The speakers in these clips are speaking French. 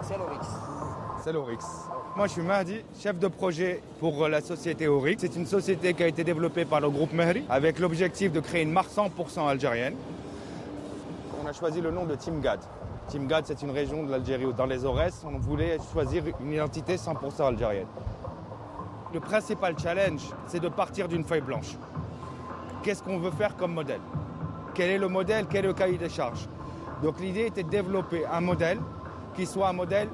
C'est l'Orix. C'est l'Orix. Moi, je suis Mahdi, chef de projet pour la société Orix. C'est une société qui a été développée par le groupe Mehri avec l'objectif de créer une marque 100% algérienne. On a choisi le nom de Timgad. Timgad, c'est une région de l'Algérie dans les Aurès. On voulait choisir une identité 100% algérienne. Le principal challenge, c'est de partir d'une feuille blanche. Qu'est-ce qu'on veut faire comme modèle? Quel est le modèle? Quel est le cahier des charges? Donc l'idée était de développer un modèle qui soit un modèle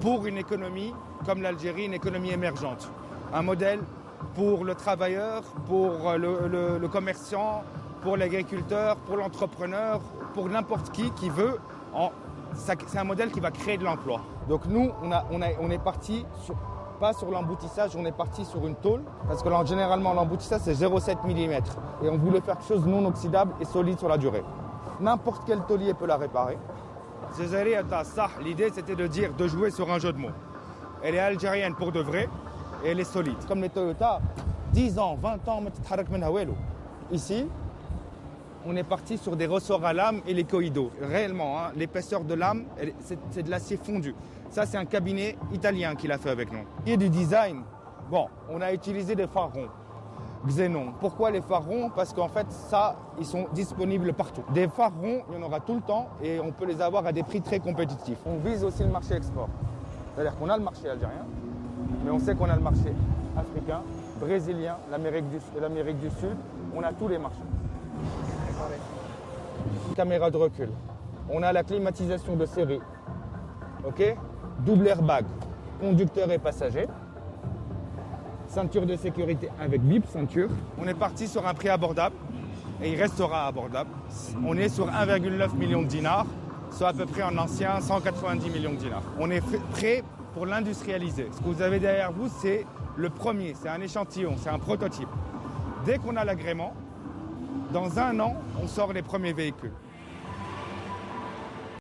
pour une économie comme l'Algérie, une économie émergente. Un modèle pour le travailleur, pour le commerçant, pour l'agriculteur, pour l'entrepreneur, pour n'importe qui veut. C'est un modèle qui va créer de l'emploi. Donc nous, on est parti pas sur l'emboutissage, on est parti sur une tôle. Parce que généralement, l'emboutissage, c'est 0,7 mm. Et on voulait faire quelque chose de non oxydable et solide sur la durée. N'importe quel taulier peut la réparer. L'idée, c'était de jouer sur un jeu de mots. Elle est algérienne pour de vrai et elle est solide. Comme les Toyota, 10 ans, 20 ans, ici, on est parti sur des ressorts à lame hélicoïdaux. Réellement, hein, l'épaisseur de lame, c'est de l'acier fondu. Ça, c'est un cabinet italien qui l'a fait avec nous. Et du design, on a utilisé des phares ronds. Xénon. Pourquoi les phares ronds? Parce qu'en fait, ils sont disponibles partout. Des phares ronds, il y en aura tout le temps et on peut les avoir à des prix très compétitifs. On vise aussi le marché export. C'est-à-dire qu'on a le marché algérien, mais on sait qu'on a le marché africain, brésilien, l'Amérique du Sud. On a tous les marchés. Caméra de recul. On a la climatisation de série. OK? Double airbag, conducteur et passager. Ceinture de sécurité avec bip ceinture. On est parti sur un prix abordable et il restera abordable. On est sur 1,9 million de dinars, soit à peu près en ancien 190 millions de dinars. On est prêt pour l'industrialiser. Ce que vous avez derrière vous, c'est le premier, c'est un échantillon, c'est un prototype. Dès qu'on a l'agrément, dans 1 an, on sort les premiers véhicules.